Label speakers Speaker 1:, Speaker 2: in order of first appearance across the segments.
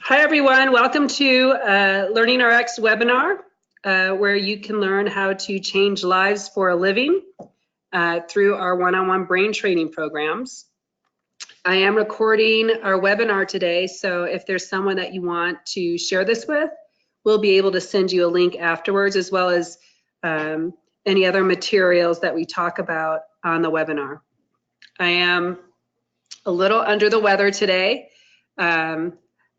Speaker 1: Hi everyone, welcome to LearningRx webinar, where you can learn how to change lives for a living through our one-on-one brain training programs. I am recording our webinar today, so if there's someone that you want to share this with, we'll be able to send you a link afterwards, as well as any other materials that we talk about on the webinar. I am a little under the weather today.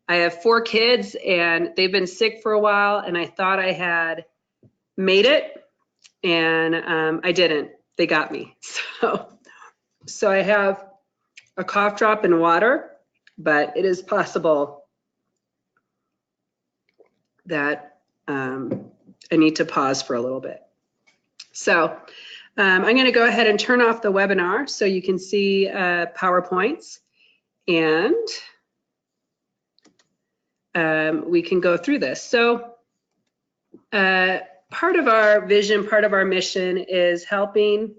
Speaker 1: I have 4 kids and they've been sick for a while, and I thought I had made it, and I didn't. They got me. So I have a cough drop and water, but it is possible that I need to pause for a little bit. So I'm going to go ahead and turn off the webinar so you can see PowerPoints, and we can go through this. So part of our vision, part of our mission is helping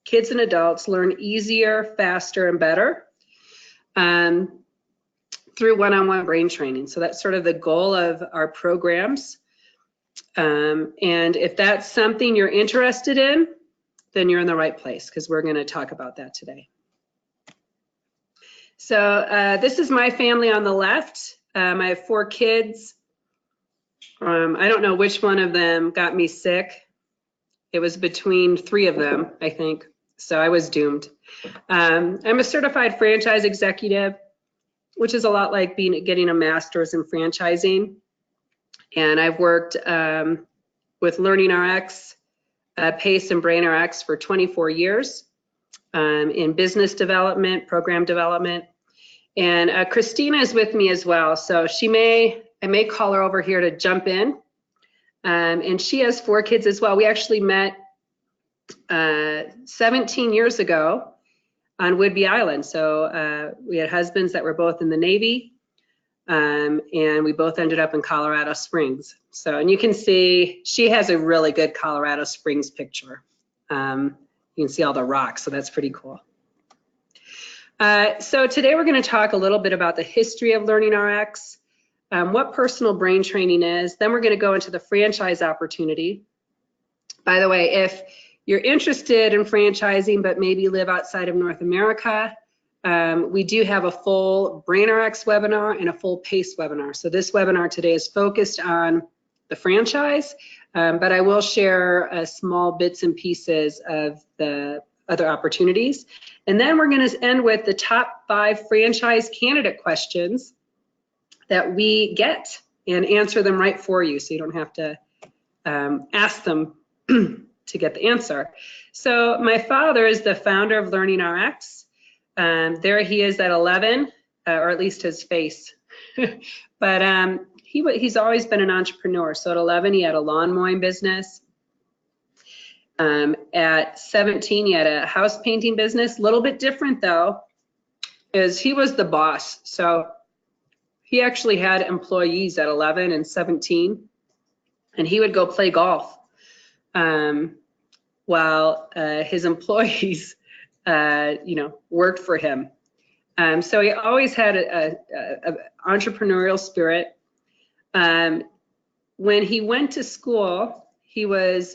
Speaker 1: kids and adults learn easier, faster, and better through one-on-one brain training. So that's sort of the goal of our programs. And if that's something you're interested in, then you're in the right place, because we're going to talk about that today. So this is my family on the left. I have 4 kids. I don't know which one of them got me sick. It was between 3 of them, I think. So I was doomed. I'm a certified franchise executive, which is a lot like getting a master's in franchising. And I've worked with LearningRx, PACE, and BrainRx for 24 years in business development, program development. And Christina is with me as well, so I may call her over here to jump in. And she has 4 kids as well. We actually met 17 years ago on Whidbey Island. So we had husbands that were both in the Navy, and we both ended up in Colorado Springs. So, and you can see she has a really good Colorado Springs picture. You can see all the rocks, so that's pretty cool. So today we're going to talk a little bit about the history of LearningRx, what personal brain training is. Then we're going to go into the franchise opportunity. By the way, if you're interested in franchising but maybe live outside of North America, we do have a full BrainRx webinar and a full PACE webinar. So this webinar today is focused on the franchise, but I will share small bits and pieces of the other opportunities. And then we're going to end with the top 5 franchise candidate questions that we get and answer them right for you, so you don't have to ask them to get the answer. So my father is the founder of LearningRx. There he is at 11, or at least his face. But he's always been an entrepreneur. So at 11, he had a lawn mowing business. At 17, he had a house painting business. A little bit different though, is he was the boss. So he actually had employees at 11 and 17, and he would go play golf while his employees, worked for him. So he always had an entrepreneurial spirit. When he went to school, he was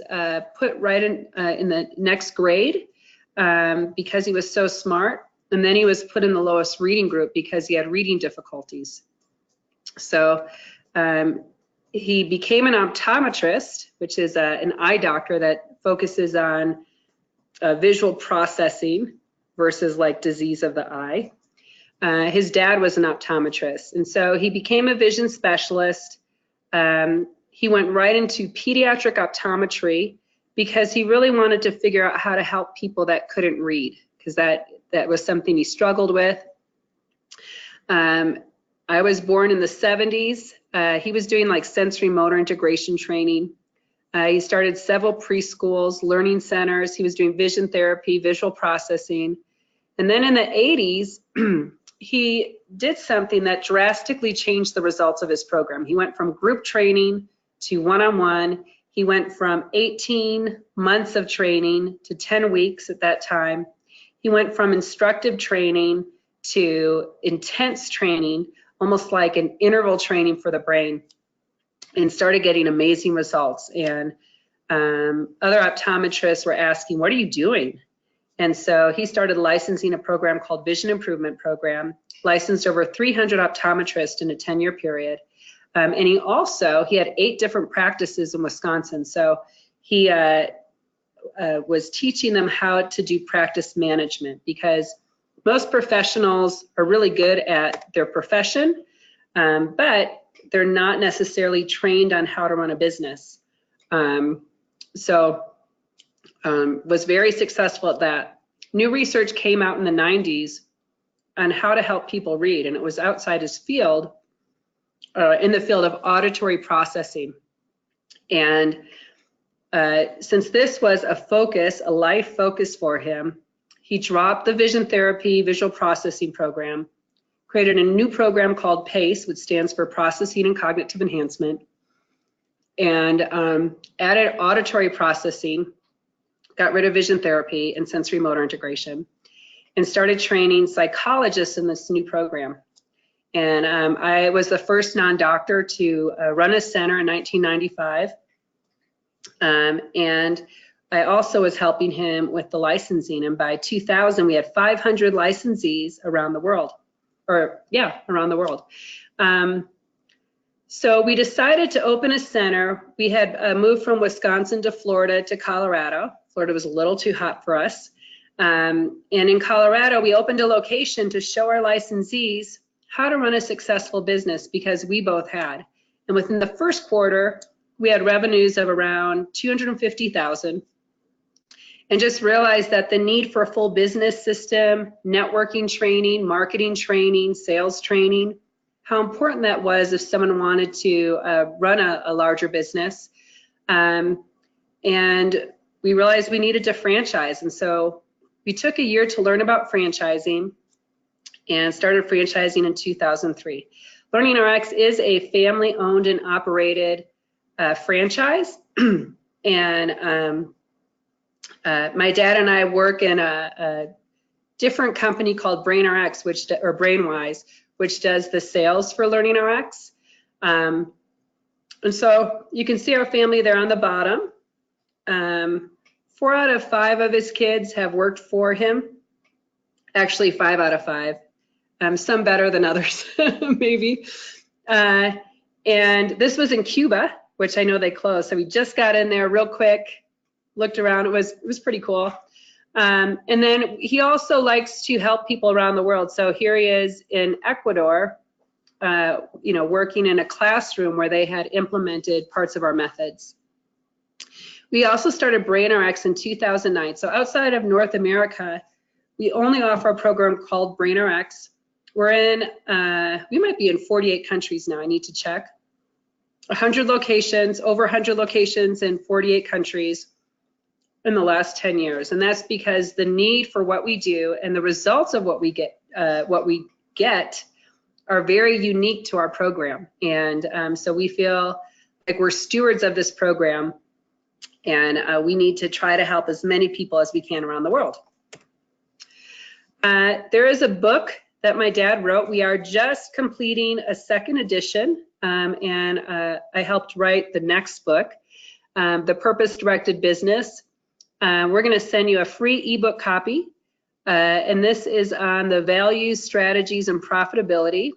Speaker 1: put right in the next grade because he was so smart, and then he was put in the lowest reading group because he had reading difficulties. So he became an optometrist, which is an eye doctor that focuses on visual processing versus like disease of the eye. His dad was an optometrist, and so he became a vision specialist. He went right into pediatric optometry because he really wanted to figure out how to help people that couldn't read, because that was something he struggled with. I was born in the 70s. He was doing like sensory motor integration training. He started several preschools, learning centers. He was doing vision therapy, visual processing. And then in the 80s, he did something that drastically changed the results of his program. He went from group training to one-on-one. He went from 18 months of training to 10 weeks at that time. He went from instructive training to intense training, almost like an interval training for the brain, and started getting amazing results. And other optometrists were asking, what are you doing? And so he started licensing a program called Vision Improvement Program, licensed over 300 optometrists in a 10-year period. And he had 8 different practices in Wisconsin. So he was teaching them how to do practice management, because most professionals are really good at their profession, but they're not necessarily trained on how to run a business. Was very successful at that. New research came out in the 90s on how to help people read, and it was outside his field, in the field of auditory processing. And since this was a life focus for him, he dropped the vision therapy visual processing program, created a new program called PACE, which stands for Processing and Cognitive Enhancement, and added auditory processing, got rid of vision therapy and sensory motor integration, and started training psychologists in this new program. And I was the first non-doctor to run a center in 1995. And I also was helping him with the licensing. And by 2000, we had 500 licensees around the world, around the world. So we decided to open a center. We had moved from Wisconsin to Florida to Colorado. Florida was a little too hot for us. And in Colorado, we opened a location to show our licensees how to run a successful business, because we both had. And within the first quarter, we had revenues of around $250,000, and just realized that the need for a full business system, networking training, marketing training, sales training, how important that was if someone wanted to run a larger business. And we realized we needed to franchise. And so we took a year to learn about franchising and started franchising in 2003. LearningRx is a family-owned and operated franchise. And my dad and I work in a different company called BrainRx, Brainwise, which does the sales for LearningRx. And so you can see our family there on the bottom. 4 out of 5 of his kids have worked for him. Actually, 5 out of 5. Some better than others, maybe. And this was in Cuba, which I know they closed. So we just got in there real quick, looked around. It was pretty cool. And then he also likes to help people around the world. So here he is in Ecuador, working in a classroom where they had implemented parts of our methods. We also started BrainRx in 2009. So outside of North America, we only offer a program called BrainRx. We're in, we might be in 48 countries now, I need to check. 100 locations, over 100 locations in 48 countries in the last 10 years. And that's because the need for what we do and the results of what we get are very unique to our program. And so we feel like we're stewards of this program, and we need to try to help as many people as we can around the world. There is a book that my dad wrote. We are just completing a 2nd edition, and I helped write the next book, The Purpose-Directed Business. We're going to send you a free ebook copy, and this is on the values, strategies, and profitability.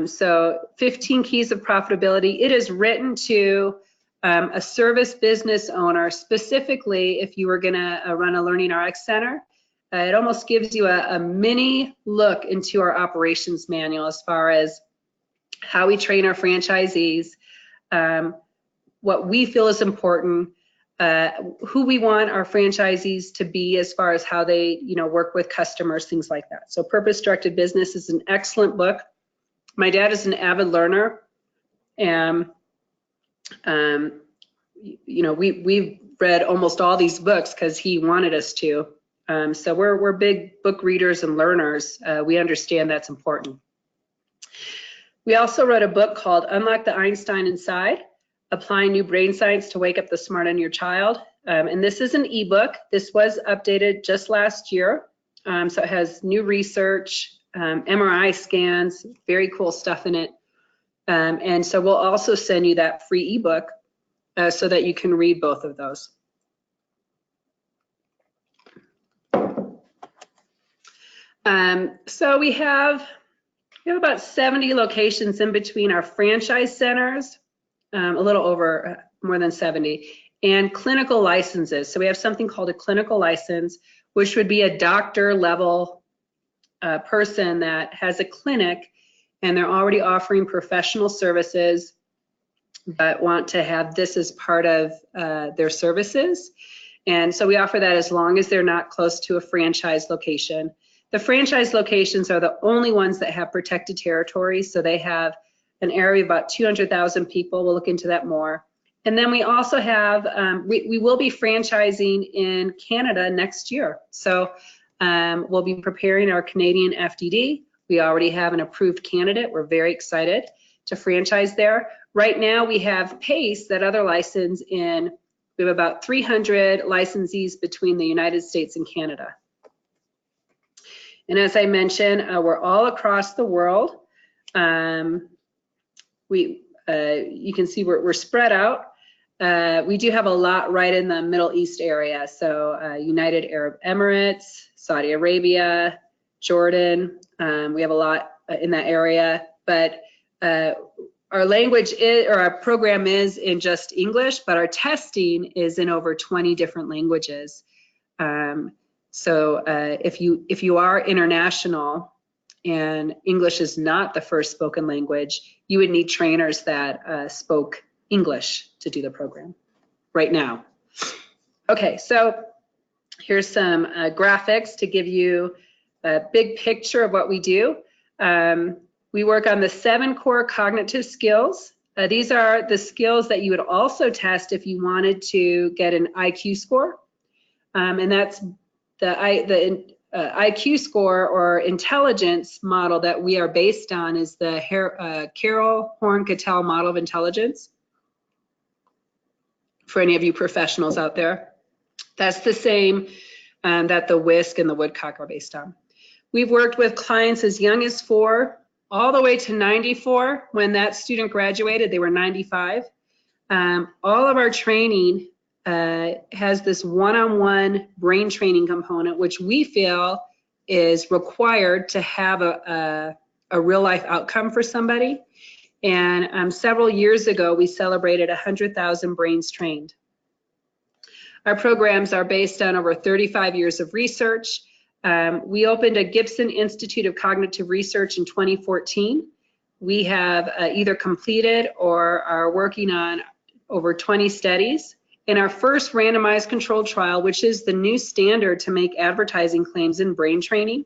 Speaker 1: So 15 keys of profitability. It is written to a service business owner, specifically if you were going to run a LearningRx center. It almost gives you a mini look into our operations manual as far as how we train our franchisees, what we feel is important, who we want our franchisees to be as far as how they, work with customers, things like that. So Purpose-Directed Business is an excellent book. My dad is an avid learner, and we've read almost all these books because he wanted us to. So we're big book readers and learners. We understand that's important. We also wrote a book called Unlock the Einstein Inside, Applying New Brain Science to Wake Up the Smart in Your Child. And this is an ebook. This was updated just last year. So it has new research, MRI scans, very cool stuff in it. And so we'll also send you that free ebook so that you can read both of those. So we have about 70 locations in between our franchise centers, a little over more than 70, and clinical licenses. So we have something called a clinical license, which would be a doctor level person that has a clinic and they're already offering professional services but want to have this as part of their services. And so we offer that as long as they're not close to a franchise location. The franchise locations are the only ones that have protected territories, so they have an area of about 200,000 people. We'll look into that more. And then we also have, we will be franchising in Canada next year. So we'll be preparing our Canadian FDD. We already have an approved candidate. We're very excited to franchise there. Right now we have PACE, that other license in, we have about 300 licensees between the United States and Canada. And as I mentioned, we're all across the world. You can see we're spread out. We do have a lot right in the Middle East area. So United Arab Emirates, Saudi Arabia, Jordan. We have a lot in that area, but our language is, or our program is in just English, but our testing is in over 20 different languages. So if you are international and English is not the first spoken language, you would need trainers that spoke English to do the program right now. Okay, so here's some graphics to give you a big picture of what we do. We work on the 7 core cognitive skills. These are the skills that you would also test if you wanted to get an IQ score. And that's the IQ score or intelligence model that we are based on is the Carroll Horn-Cattell model of intelligence. For any of you professionals out there, that's the same that the WISC and the Woodcock are based on. We've worked with clients as young as 4 all the way to 94. When that student graduated, they were 95. All of our training has this one-on-one brain training component, which we feel is required to have a real-life outcome for somebody. And several years ago, we celebrated 100,000 brains trained. Our programs are based on over 35 years of research. We opened a Gibson Institute of Cognitive Research in 2014. We have either completed or are working on over 20 studies. In our first randomized controlled trial, which is the new standard to make advertising claims in brain training,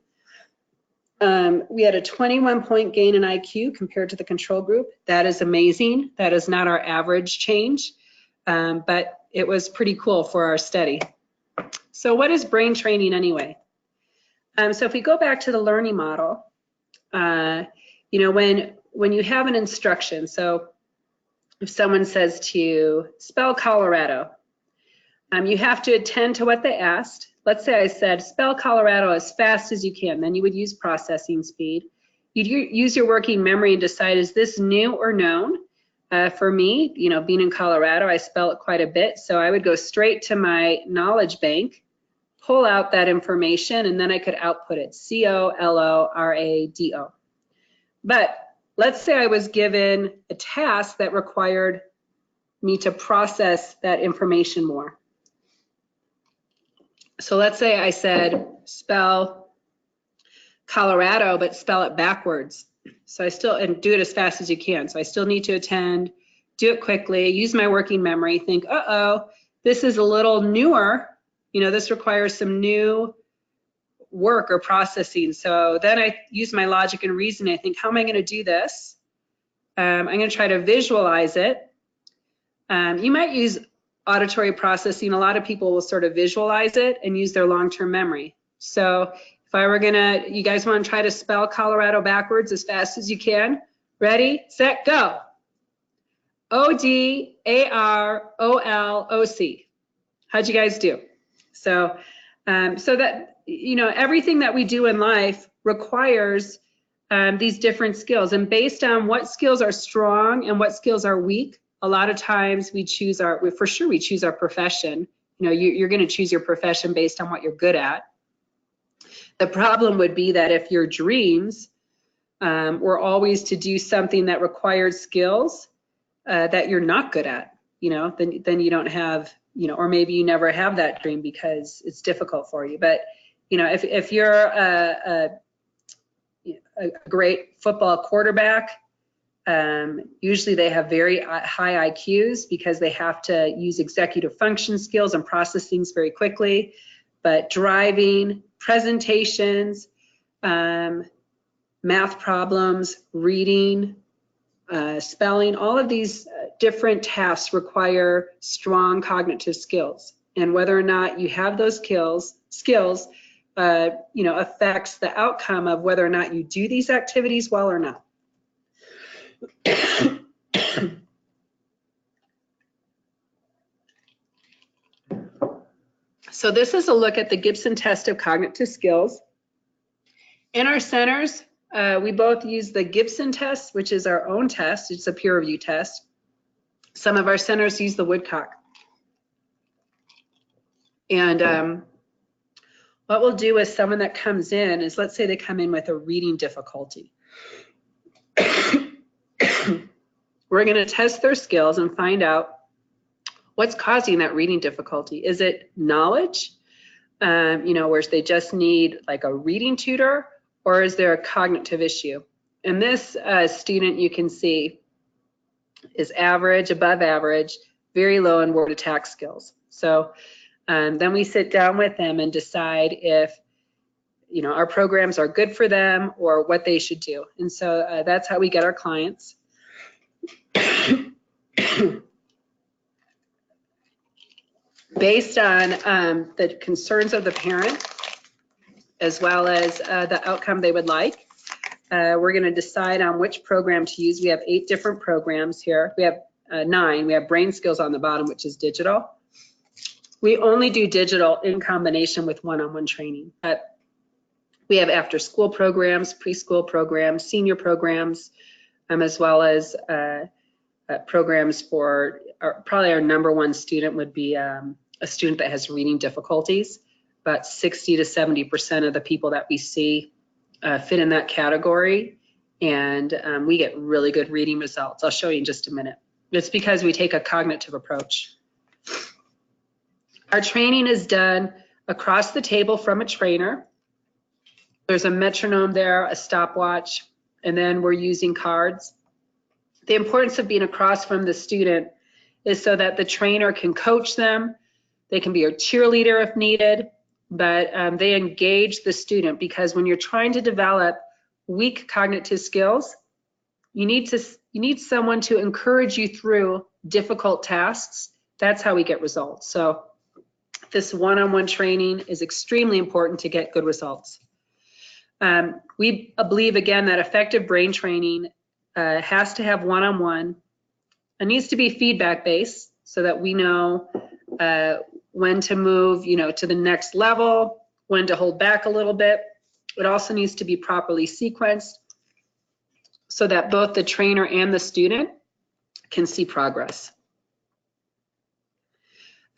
Speaker 1: we had a 21-point gain in IQ compared to the control group. That is amazing. That is not our average change, but it was pretty cool for our study. So what is brain training anyway? So if we go back to the learning model, you know, when you have an instruction, so if someone says to you, spell Colorado, you have to attend to what they asked. Let's say I said, spell Colorado as fast as you can. Then you would use processing speed. You'd use your working memory and decide, is this new or known? For me, you know, being in Colorado, I spell it quite a bit. So I would go straight to my knowledge bank, pull out that information, and then I could output it, C-O-L-O-R-A-D-O. But let's say I was given a task that required me to process that information more. So let's say I said, spell Colorado, but spell it backwards. So I still, and do it as fast as you can. So I still need to attend, do it quickly, use my working memory, think, uh-oh, this is a little newer. You know, this requires some new work or processing. So then I use my logic and reasoning. I think, how am I going to do this? I'm going to try to visualize it. You might use auditory processing. A lot of people will sort of visualize it and use their long-term memory. So if I were gonna, you guys want to try to spell Colorado backwards as fast as you can? Ready, set, go. O-D-A-R-O-L-O-C. How'd you guys do? So, so that, you know, everything that we do in life requires these different skills. And based on what skills are strong and what skills are weak, a lot of times we choose for sure we choose our profession. You know, you're going to choose your profession based on what you're good at. The problem would be that if your dreams were always to do something that required skills that you're not good at, you know, then you don't have, you know, or maybe you never have that dream because it's difficult for you. But, you know, if you're a great football quarterback, usually they have very high IQs because they have to use executive function skills and process things very quickly. But driving, presentations, math problems, reading, spelling, all of these different tasks require strong cognitive skills. And whether or not you have those skills, you know, affects the outcome of whether or not you do these activities well or not. So this is a look at the Gibson test of cognitive skills. In our centers, we both use the Gibson test, which is our own test. It's a peer review test. Some of our centers use the Woodcock. And what we'll do with someone that comes in is, let's say they come in with a reading difficulty. We're going to test their skills and find out what's causing that reading difficulty. Is it knowledge, you know, where they just need like a reading tutor, or is there a cognitive issue? And this student, you can see, is average, above average, very low in word attack skills. So then we sit down with them and decide if, you know, our programs are good for them or what they should do. And so that's how we get our clients. Based on the concerns of the parent, as well as the outcome they would like, we're going to decide on which program to use. We have 8 different programs here. We have 9. We have brain skills on the bottom, which is digital. We only do digital in combination with one-on-one training. We have after-school programs, preschool programs, senior programs, as well as programs for probably our #1 student would be a student that has reading difficulties. About 60 to 70% of the people that we see fit in that category, and we get really good reading results. I'll show you in just a minute. It's because we take a cognitive approach. Our training is done across the table from a trainer. There's a metronome there, a stopwatch, and then we're using cards. The importance of being across from the student is so that the trainer can coach them. They can be a cheerleader if needed, but they engage the student, because when you're trying to develop weak cognitive skills, you need someone to encourage you through difficult tasks. That's how we get results. So this one-on-one training is extremely important to get good results. We believe, again, that effective brain training has to have one-on-one. It needs to be feedback-based so that we know when to move, you know, to the next level, when to hold back a little bit. It also needs to be properly sequenced so that both the trainer and the student can see progress.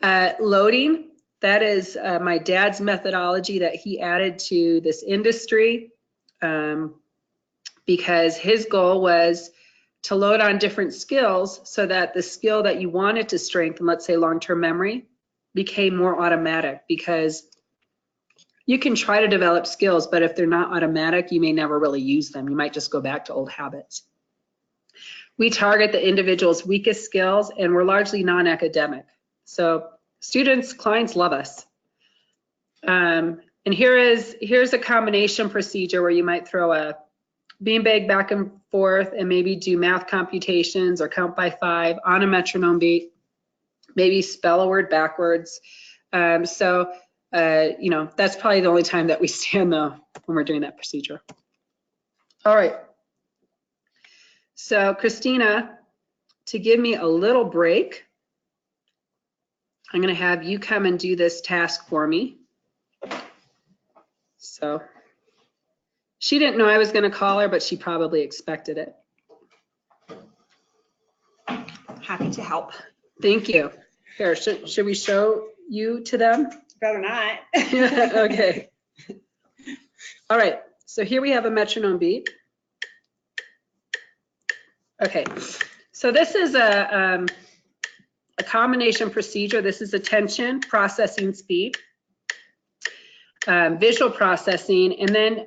Speaker 1: Loading, that is my dad's methodology that he added to this industry because his goal was to load on different skills so that the skill that you wanted to strengthen, let's say long-term memory, became more automatic, because you can try to develop skills, but if they're not automatic, you may never really use them. You might just go back to old habits. We target the individual's weakest skills, and we're largely non-academic. So students, clients love us. And here's a combination procedure where you might throw a beanbag back and forth and maybe do math computations or count by 5 on a metronome beat, maybe spell a word backwards. You know, that's probably the only time that we stand though when we're doing that procedure. All right. So Christina, to give me a little break, I'm going to have you come and do this task for me. So She didn't know I was going to call her, but she probably expected it.
Speaker 2: Happy to help.
Speaker 1: Thank you. Here, should we show you to them?
Speaker 2: Better not.
Speaker 1: Okay. All right. So here we have a metronome beat. Okay. So this is a combination procedure. This is attention, processing speed, visual processing, and then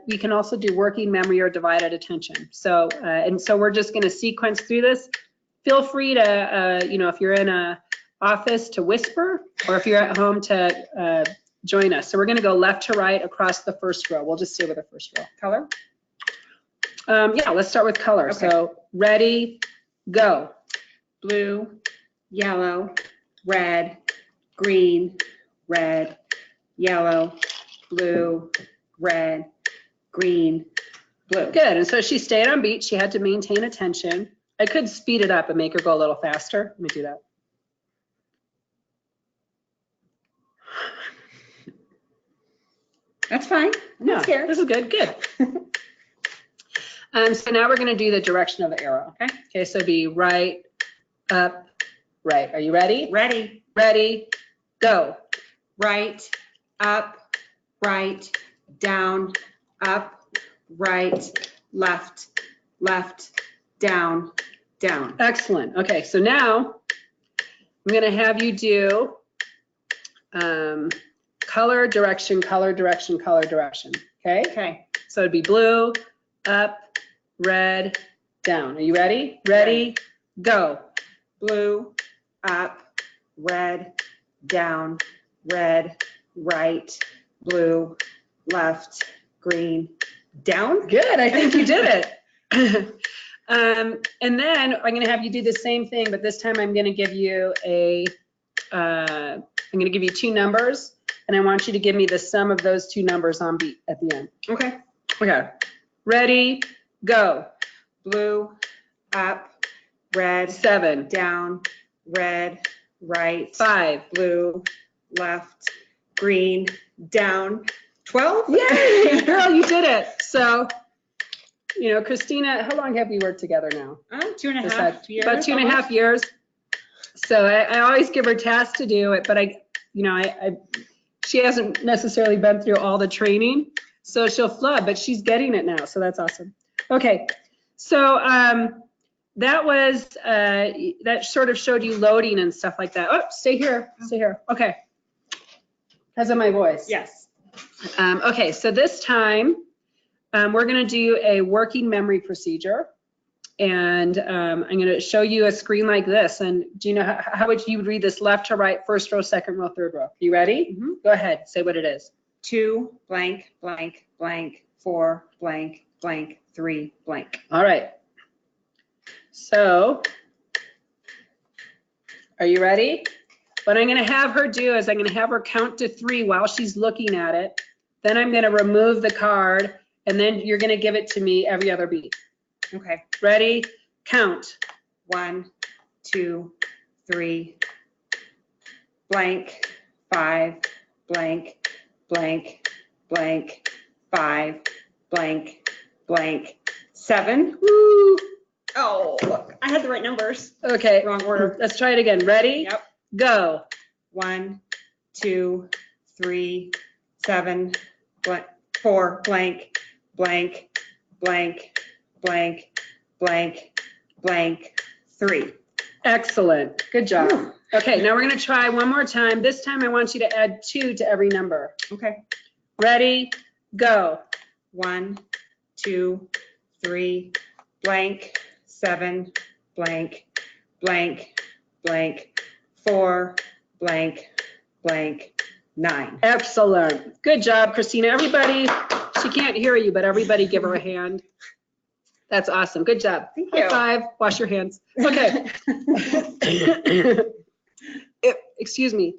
Speaker 1: we can also do working memory or divided attention. So and so we're just going to sequence through this. Feel free to, you know, if you're in a office to whisper, or if you're at home to join us. So we're going to go left to right across the first row. We'll just stay with the first row. Color? Yeah, let's start with color. Okay. So ready, go.
Speaker 2: Blue, yellow, red, green, red, yellow, blue, red, green, blue.
Speaker 1: Good. And so she stayed on beat. She had to maintain attention. I could speed it up and make her go a little faster. Let me do that.
Speaker 2: That's fine.
Speaker 1: No, this is good. Good. So now we're going to do the direction of the arrow. Okay. Okay. So be right, up, right. Are you ready?
Speaker 2: Ready.
Speaker 1: Ready. Go.
Speaker 2: Right, up, right, down, up, right, left, left, down, down.
Speaker 1: Excellent. Okay. So now I'm going to have you do color, direction, color, direction, color, direction. Okay.
Speaker 2: Okay.
Speaker 1: So it'd be blue, up, red, down. Are you ready? Ready, go.
Speaker 2: Blue, up, red, down, red, right, blue, left, green, down.
Speaker 1: Good. I think you did it. And then I'm going to have you do the same thing, but this time I'm going to give you I'm going to give you two numbers, and I want you to give me the sum of those two numbers on beat at the end.
Speaker 2: Okay.
Speaker 1: Okay. Ready, go.
Speaker 2: Blue, up, red,
Speaker 1: 7,
Speaker 2: down, red, right,
Speaker 1: 5,
Speaker 2: blue, left, green, down, 12.
Speaker 1: Yay, girl, you did it. So, you know, Christina, how long have we worked together now?
Speaker 2: 2.5 years.
Speaker 1: About 2.5 years. So I always give her tasks to do it, but she hasn't necessarily been through all the training, so she'll flub, but she's getting it now, so that's awesome. Okay, so that was, that sort of showed you loading and stuff like that. Oh, stay here, stay here. Okay. How's my voice?
Speaker 2: Yes.
Speaker 1: Okay, so this time we're going to do a working memory procedure, and I'm going to show you a screen like this. And do you know how would you read this left to right, first row, second row, third row? You ready? Mm-hmm. Go ahead, say what it is.
Speaker 2: 2 blank blank blank 4 blank blank 3 blank.
Speaker 1: All right. So, are you ready? What I'm going to have her do is I'm going to have her count to 3 while she's looking at it. Then I'm going to remove the card, and then you're going to give it to me every other beat.
Speaker 2: Okay.
Speaker 1: Ready? Count.
Speaker 2: 1, 2, 3, blank, 5, blank, blank, blank, 5, blank, blank, 7. Woo! Oh, look, I had the right numbers.
Speaker 1: Okay.
Speaker 2: Wrong order.
Speaker 1: Let's try it again. Ready?
Speaker 2: Yep.
Speaker 1: Go.
Speaker 2: 1, 2, 3, 7, blank, 4, blank, blank, blank, blank, blank, blank, 3.
Speaker 1: Excellent. Good job. Ooh. Okay, now we're going to try one more time. This time I want you to add 2 to every number.
Speaker 2: Okay.
Speaker 1: Ready? Go.
Speaker 2: 1, 2, 3, blank, 7, blank, blank, blank, 4, blank, blank, 9.
Speaker 1: Excellent. Good job, Christina. Everybody, she can't hear you, but everybody give her a hand. That's awesome. Good job.
Speaker 2: Thank you.
Speaker 1: High five. Wash your hands. Okay. Excuse me.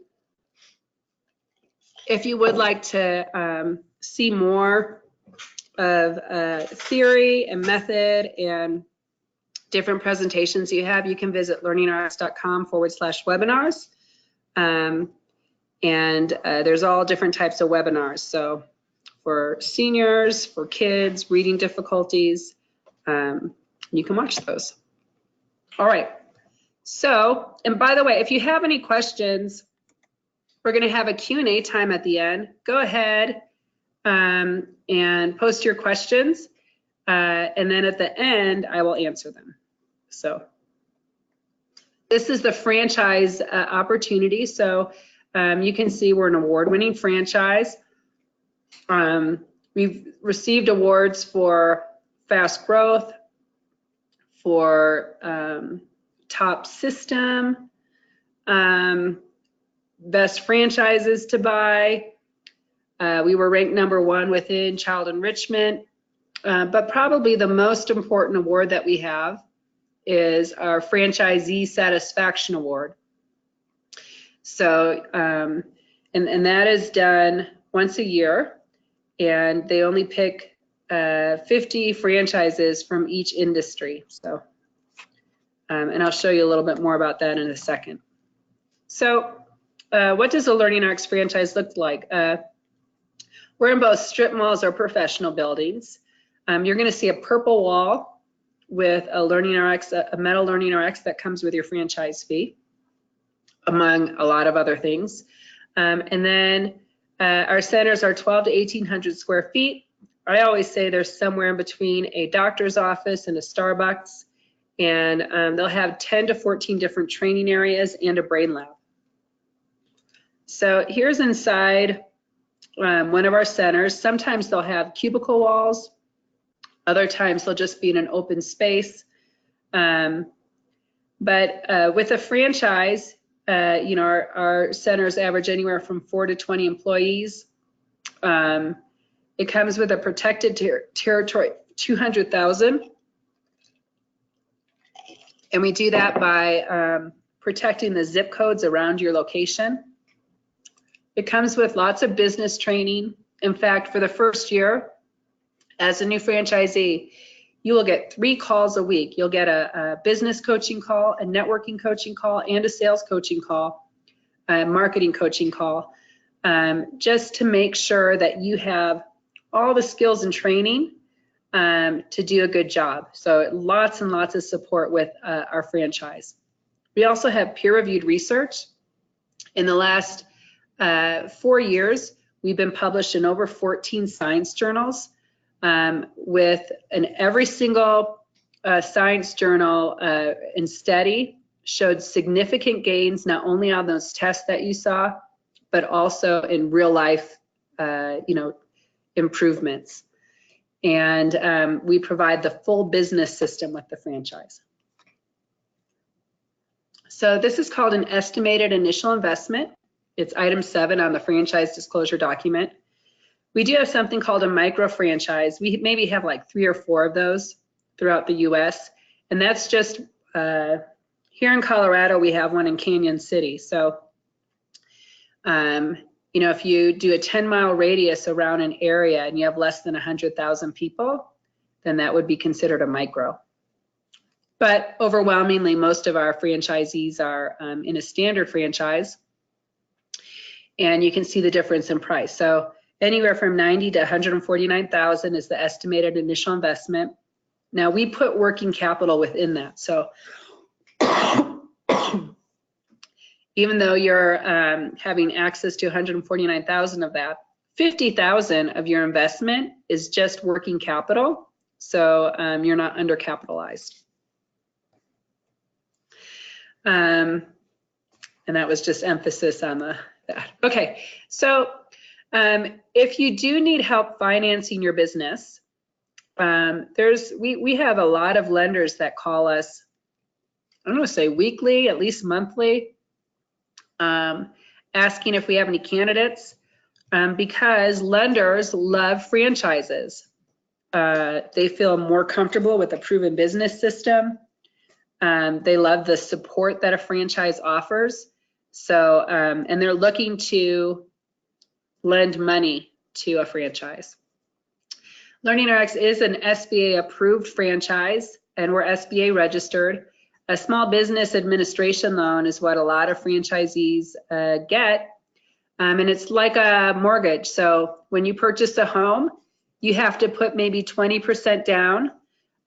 Speaker 1: If you would like to see more of theory and method and different presentations you have, you can visit learningrx.com/webinars. And there's all different types of webinars. So for seniors, for kids, reading difficulties. You can watch those. All right. So, and by the way, if you have any questions, we're going to have a Q&A time at the end. Go ahead and post your questions. And then at the end, I will answer them. So this is the franchise opportunity. So you can see we're an award-winning franchise. We've received awards for fast growth, for top system, best franchises to buy. We were ranked #1 within child enrichment. But probably the most important award that we have is our Franchisee Satisfaction Award. So, and that is done once a year, and they only pick 50 franchises from each industry. So, and I'll show you a little bit more about that in a second. So, what does a LearningRx franchise look like? We're in both strip malls or professional buildings. You're going to see a purple wall with a LearningRx, a metal LearningRx that comes with your franchise fee, among a lot of other things. And then our centers are 12 to 1,800 square feet. I always say there's somewhere in between a doctor's office and a Starbucks, and they'll have 10 to 14 different training areas and a brain lab. So here's inside one of our centers. Sometimes they'll have cubicle walls. Other times they'll just be in an open space. But with a franchise, you know, our centers average anywhere from 4 to 20 employees. It comes with a protected territory, 200,000. And we do that by protecting the zip codes around your location. It comes with lots of business training. In fact, for the first year, as a new franchisee, you will get 3 calls a week. You'll get a business coaching call, a networking coaching call, and a sales coaching call, a marketing coaching call, just to make sure that you have all the skills and training to do a good job. So lots and lots of support with our franchise. We also have peer-reviewed research. In the last 4 years, we've been published in over 14 science journals. With every single science journal and study showed significant gains, not only on those tests that you saw, but also in real life, you know, improvements. And we provide the full business system with the franchise. So this is called an estimated initial investment. It's item 7 on the franchise disclosure document. We do have something called a micro franchise. We maybe have like 3 or 4 of those throughout the US. And that's just, here in Colorado, we have one in Canyon City. So, you know, if you do a 10-mile radius around an area and you have less than 100,000 people, then that would be considered a micro. But overwhelmingly, most of our franchisees are in a standard franchise. And you can see the difference in price. So anywhere from 90 to 149,000 is the estimated initial investment. Now we put working capital within that. So even though you're having access to 149,000 of that, 50,000 of your investment is just working capital. So you're not undercapitalized. And that was just emphasis on that. Okay, so if you do need help financing your business, we have a lot of lenders that call us, I'm going to say weekly, at least monthly, asking if we have any candidates, because lenders love franchises. They feel more comfortable with a proven business system. They love the support that a franchise offers. So, and they're looking to lend money to a franchise. LearningRx is an SBA approved franchise, and we're SBA registered. A small business administration loan is what a lot of franchisees get. And it's like a mortgage. So when you purchase a home, you have to put maybe 20% down.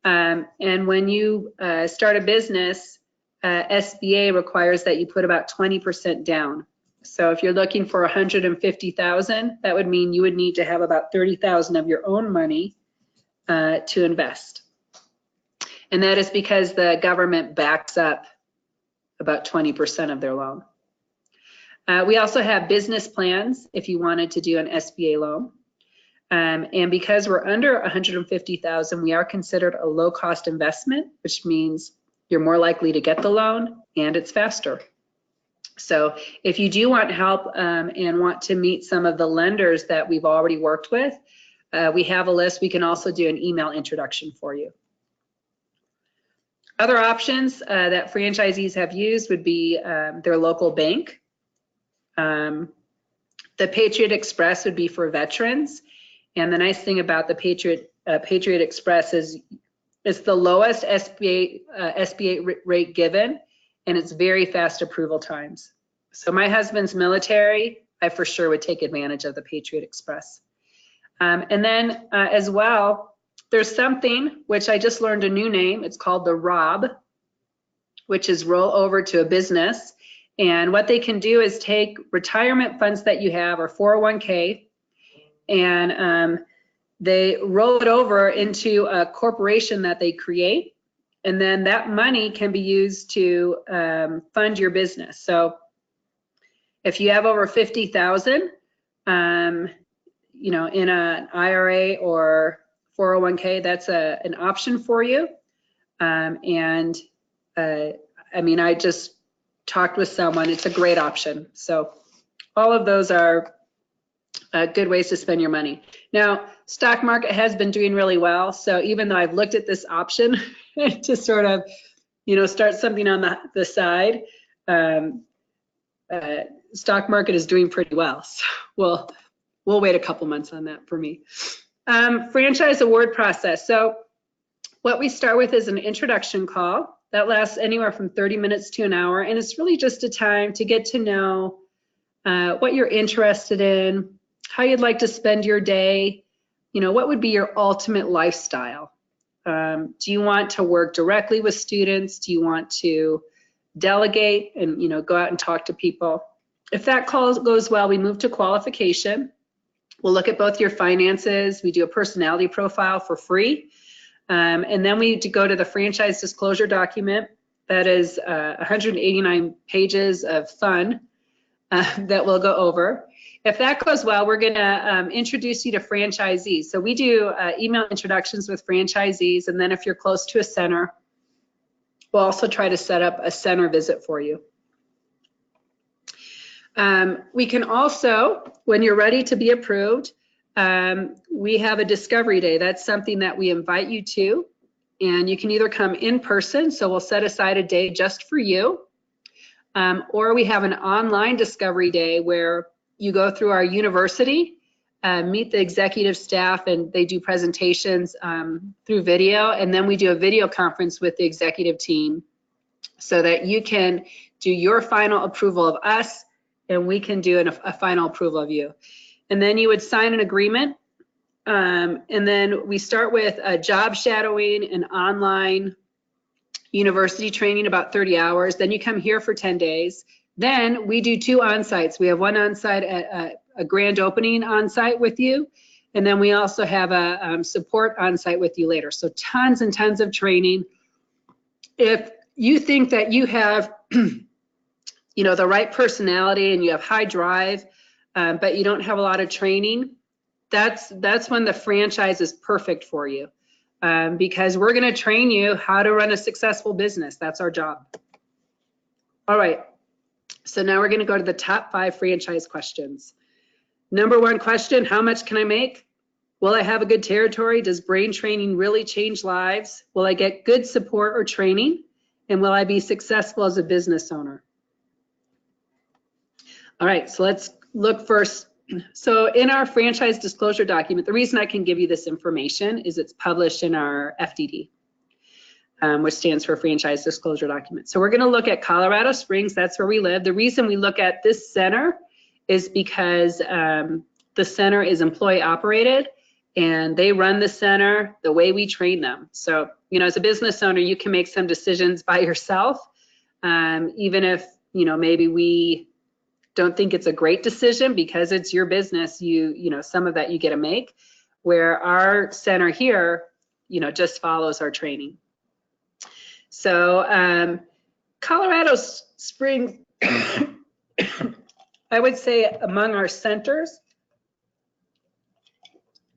Speaker 1: And when you start a business, SBA requires that you put about 20% down. So if you're looking for 150,000, that would mean you would need to have about 30,000 of your own money to invest. And that is because the government backs up about 20% of their loan. We also have business plans if you wanted to do an SBA loan. And because we're under 150,000, we are considered a low cost investment, which means you're more likely to get the loan and it's faster. So if you do want help and want to meet some of the lenders that we've already worked with, we have a list. We can also do an email introduction for you. Other options that franchisees have used would be their local bank. The Patriot Express would be for veterans. And the nice thing about the Patriot Express is it's the lowest SBA rate given, and it's very fast approval times. So my husband's military, I for sure would take advantage of the Patriot Express. And then as well, there's something which I just learned a new name. It's called the ROB, which is roll over to a business. And what they can do is take retirement funds that you have or 401k, and they roll it over into a corporation that they create. And then that money can be used to fund your business. So if you have over 50,000, you know, in an IRA or 401k, that's an option for you. I mean, I just talked with someone. It's a great option. So all of those are good ways to spend your money. Now, stock market has been doing really well. So even though I've looked at this option to sort of, you know, start something on the side, stock market is doing pretty well. So we'll wait a couple months on that for me. Franchise award process. So what we start with is an introduction call that lasts anywhere from 30 minutes to an hour. And it's really just a time to get to know what you're interested in, how you'd like to spend your day, you know, what would be your ultimate lifestyle? Do you want to work directly with students? Do you want to delegate and, you know, go out and talk to people? If that call goes well, we move to qualification. We'll look at both your finances. We do a personality profile for free. And then we go to the franchise disclosure document. That is 189 pages of fun that we'll go over. If that goes well, we're going to introduce you to franchisees. So we do email introductions with franchisees, and then if you're close to a center, we'll also try to set up a center visit for you. We can also, when you're ready to be approved, we have a discovery day. That's something that we invite you to, and you can either come in person, so we'll set aside a day just for you, or we have an online discovery day where you go through our university, meet the executive staff, and they do presentations through video, and then we do a video conference with the executive team so that you can do your final approval of us, and we can do a final approval of you. And then you would sign an agreement, and then we start with a job shadowing and online university training, about 30 hours. Then you come here for 10 days. Then we do 2 on-sites. We have one on-site at a grand opening on-site with you, and then we also have a support on-site with you later. So tons and tons of training. If you think that you have, you know, the right personality and you have high drive, but you don't have a lot of training, that's when the franchise is perfect for you, because we're going to train you how to run a successful business. That's our job. All right. So now we're going to go to the top 5 franchise questions. Number 1 question, how much can I make? Will I have a good territory? Does brain training really change lives? Will I get good support or training? And will I be successful as a business owner? All right, so let's look first. So in our franchise disclosure document, the reason I can give you this information is it's published in our FDD. Which stands for Franchise Disclosure Document. So we're going to look at Colorado Springs. That's where we live. The reason we look at this center is because the center is employee operated and they run the center the way we train them. So, you know, as a business owner, you can make some decisions by yourself, even if, you know, maybe we don't think it's a great decision because it's your business, you know, some of that you get to make, where our center here, you know, just follows our training. So Colorado Springs, I would say among our centers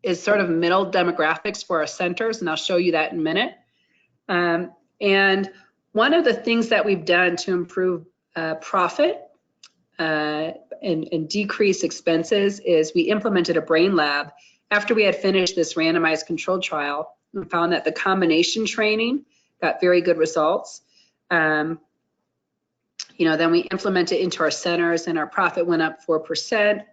Speaker 1: is sort of middle demographics for our centers, and I'll show you that in a minute. And one of the things that we've done to improve profit and decrease expenses is we implemented a brain lab after we had finished this randomized controlled trial and found that the combination training got very good results. You know, then we implemented it into our centers and our profit went up 4%.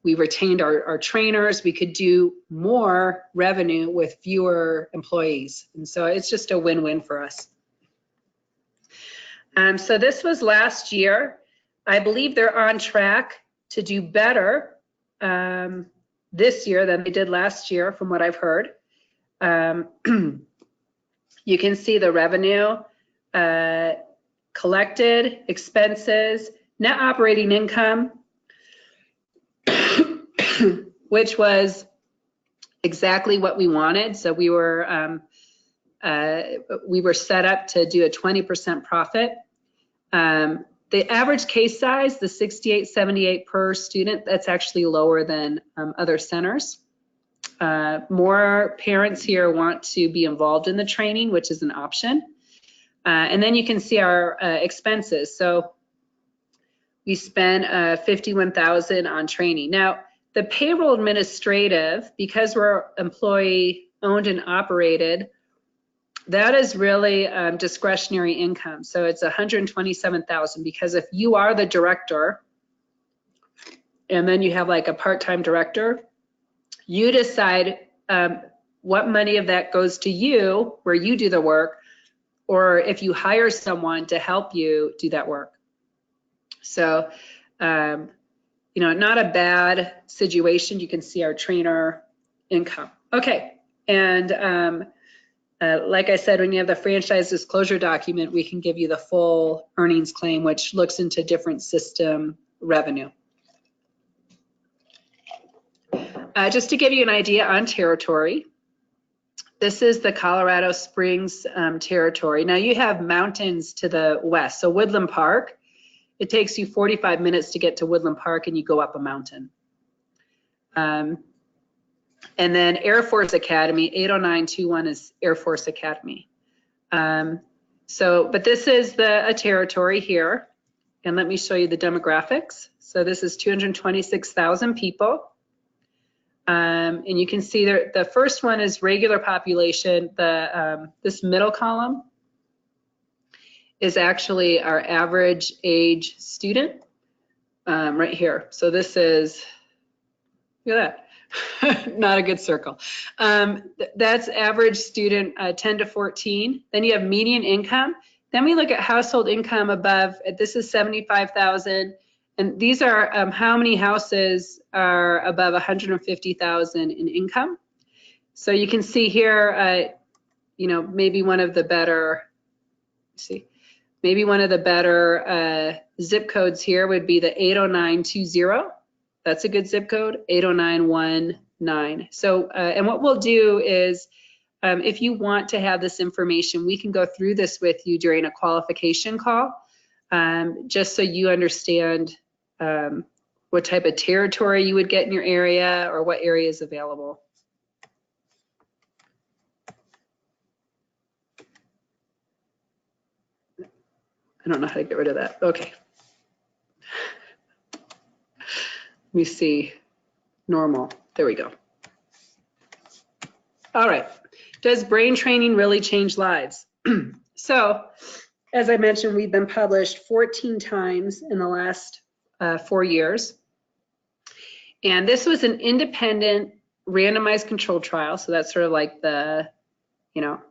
Speaker 1: We retained our trainers. We could do more revenue with fewer employees. And so it's just a win-win for us. So this was last year. I believe they're on track to do better this year than they did last year, from what I've heard. You can see the revenue, collected, expenses, net operating income, which was exactly what we wanted. So we were set up to do a 20% profit. The average case size, the 6878 per student, that's actually lower than other centers. More parents here want to be involved in the training, which is an option. And then you can see our expenses. So we spent $51,000 on training. Now, the payroll administrative, because we're employee owned and operated, that is really discretionary income. So it's $127,000, because if you are the director and then you have like a part-time director, you decide what money of that goes to you where you do the work, or if you hire someone to help you do that work. So, you know, not a bad situation. You can see our trainer income. Okay, and like I said, when you have the franchise disclosure document, we can give you the full earnings claim, which looks into different system revenue. Just to give you an idea on territory, this is the Colorado Springs territory. Now you have mountains to the west. So Woodland Park, it takes you 45 minutes to get to Woodland Park and you go up a mountain. And then Air Force Academy, 80921 is Air Force Academy. But this is a territory here. And let me show you the demographics. So this is 226,000 people. And you can see there, the first one is regular population. This middle column is actually our average age student right here. So this is, look at that, not a good circle. That's average student 10 to 14. Then you have median income. Then we look at household income above, this is 75,000. And these are how many houses are above 150,000 in income. So you can see here, you know, maybe one of the better, maybe one of the better zip codes here would be the 80920. That's a good zip code, 80919. So, and what we'll do is, if you want to have this information, we can go through this with you during a qualification call, just so you understand what type of territory you would get in your area or what area is available. I don't know how to get rid of that. Okay. Let me see. Normal. There we go. All right. Does brain training really change lives? So, as I mentioned, we've been published 14 times in the last 4 years. And this was an independent randomized controlled trial. So that's sort of like the, you know,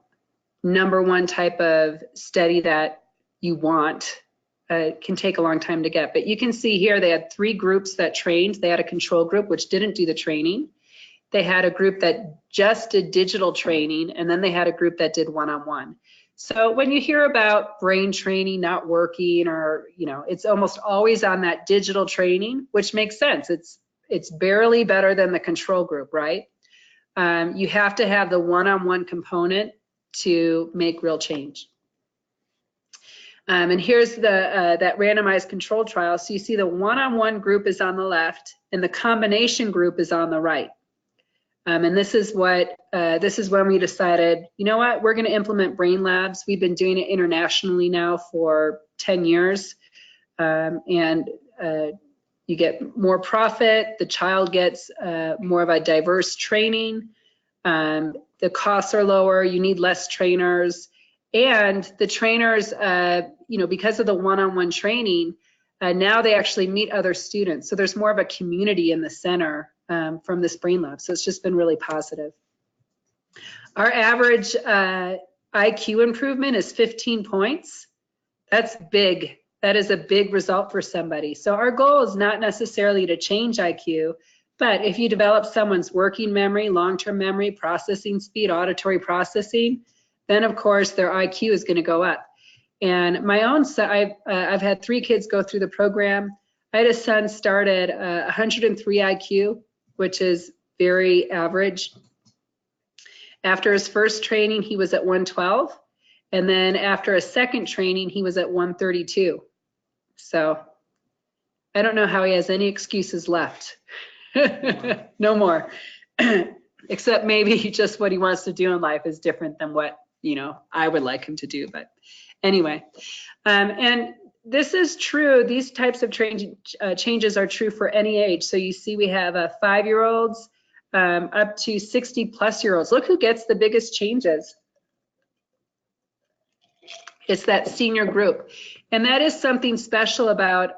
Speaker 1: #1 type of study that you want can take a long time to get. But you can see here they had 3 groups that trained. They had a control group which didn't do the training. They had a group that just did digital training, and then they had a group that did one-on-one. So when you hear about brain training not working, or it's almost always on that digital training, which makes sense. It's barely better than the control group, right? You have to have the one-on-one component to make real change. And here's that randomized control trial. So you see the one-on-one group is on the left and the combination group is on the right. And this is when we decided, you know what, we're going to implement brain labs. We've been doing it internationally now for 10 years. And you get more profit. The child gets more of a diverse training. The costs are lower. You need less trainers. And the trainers, because of the one-on-one training, now they actually meet other students. So there's more of a community in the center from this brain lab. So it's just been really positive. Our average IQ improvement is 15 points. That's big. That is a big result for somebody. So our goal is not necessarily to change IQ, but if you develop someone's working memory, long-term memory, processing speed, auditory processing, then of course their IQ is going to go up. And my own son, I've had 3 kids go through the program. I had a son start at 103 IQ, which is very average. After his first training, he was at 112. And then after a second training, he was at 132. So I don't know how he has any excuses left. No more. Except maybe just what he wants to do in life is different than what, I would like him to do. But anyway, and this is true. These types of changes are true for any age. So you see we have 5-year-olds up to 60-plus-year-olds. Look who gets the biggest changes. It's that senior group. And that is something special about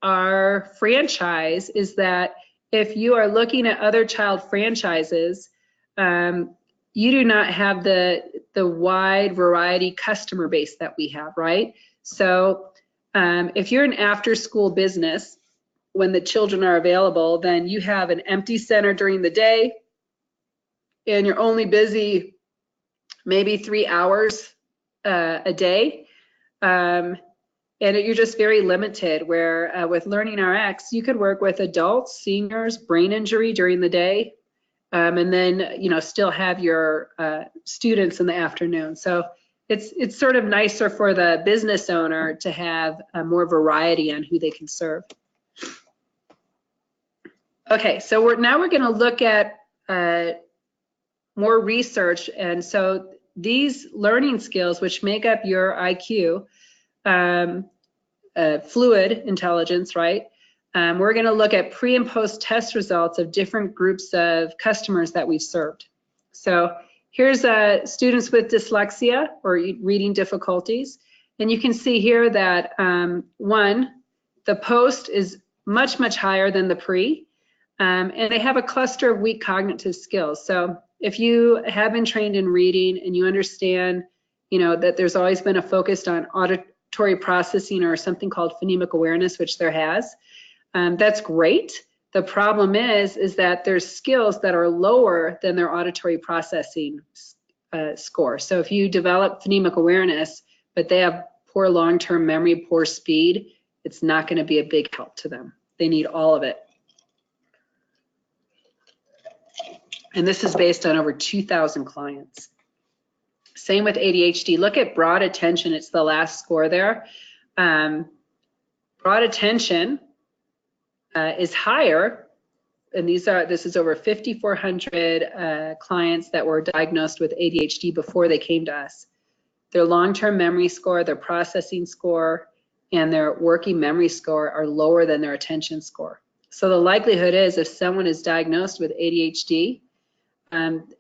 Speaker 1: our franchise, is that if you are looking at other child franchises, you do not have the wide variety customer base that we have, right? So if you're an after-school business, when the children are available, then you have an empty center during the day, and you're only busy maybe 3 hours a day. And you're just very limited, where with LearningRx, you could work with adults, seniors, brain injury during the day, and then, still have your students in the afternoon. So it's sort of nicer for the business owner to have more variety on who they can serve. Okay, so now we're going to look at more research. And so these learning skills, which make up your IQ, fluid intelligence, right? We're going to look at pre and post test results of different groups of customers that we've served. So here's students with dyslexia or reading difficulties. And you can see here that the post is much, much higher than the pre. And they have a cluster of weak cognitive skills. So if you have been trained in reading and you understand, that there's always been a focus on auditory processing or something called phonemic awareness, which there has, that's great. The problem is that there's skills that are lower than their auditory processing score. So if you develop phonemic awareness, but they have poor long-term memory, poor speed, it's not going to be a big help to them. They need all of it. And this is based on over 2,000 clients. Same with ADHD. Look at broad attention. It's the last score there. Broad attention is higher, and this is over 5,400 clients that were diagnosed with ADHD before they came to us. Their long-term memory score, their processing score, and their working memory score are lower than their attention score. So the likelihood is, if someone is diagnosed with ADHD,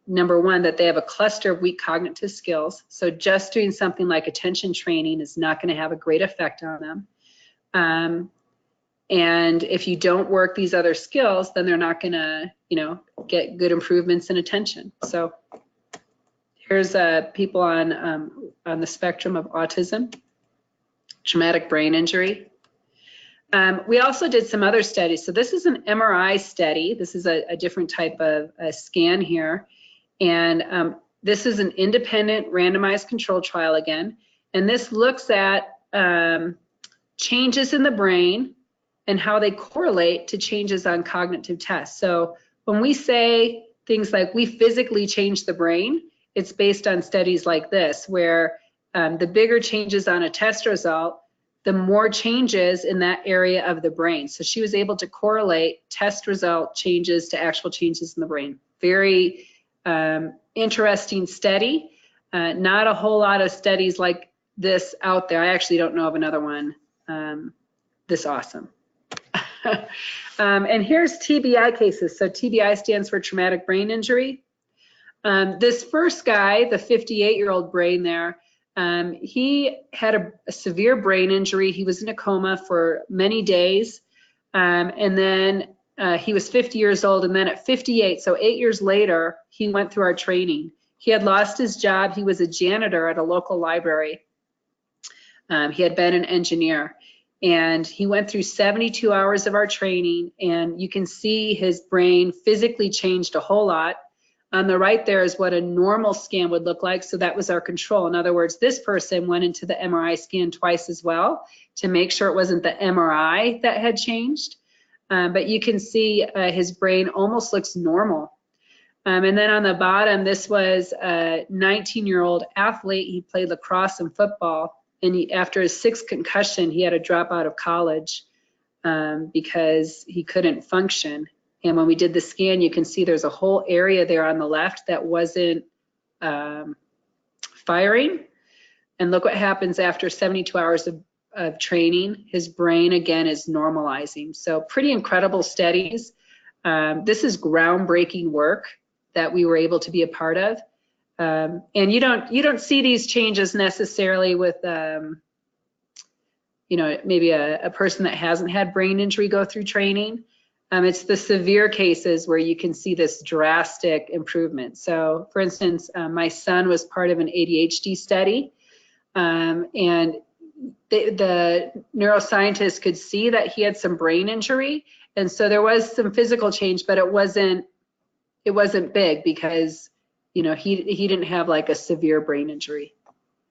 Speaker 1: number one, that they have a cluster of weak cognitive skills. So just doing something like attention training is not going to have a great effect on them. And if you don't work these other skills, then they're not going to, get good improvements in attention. So here's people on the spectrum of autism. traumatic brain injury. We also did some other studies. So this is an MRI study. This is a different type of scan here. And this is an independent randomized controlled trial again. And this looks at changes in the brain and how they correlate to changes on cognitive tests. So when we say things like we physically change the brain, it's based on studies like this, where the bigger changes on a test result, the more changes in that area of the brain. So she was able to correlate test result changes to actual changes in the brain. Very interesting study. Not a whole lot of studies like this out there. I actually don't know of another one this awesome. And here's TBI cases. So TBI stands for traumatic brain injury. This first guy, the 58-year-old brain there, he had a severe brain injury. He was in a coma for many days. And then he was 50 years old. And then at 58, so 8 years later, he went through our training. He had lost his job. He was a janitor at a local library. He had been an engineer. And he went through 72 hours of our training. And you can see his brain physically changed a whole lot. On the right there is what a normal scan would look like. So that was our control. In other words, this person went into the MRI scan twice as well to make sure it wasn't the MRI that had changed. But you can see his brain almost looks normal. And then on the bottom, this was a 19-year-old athlete. He played lacrosse and football. And after his sixth concussion, he had to drop out of college because he couldn't function. And when we did the scan, you can see there's a whole area there on the left that wasn't firing. And look what happens after 72 hours of training. His brain, again, is normalizing. So pretty incredible studies. This is groundbreaking work that we were able to be a part of. And you don't see these changes necessarily with, maybe a person that hasn't had brain injury go through training. It's the severe cases where you can see this drastic improvement. So for instance, my son was part of an ADHD study, and the neuroscientists could see that he had some brain injury. And so there was some physical change, but it wasn't big because, he didn't have like a severe brain injury.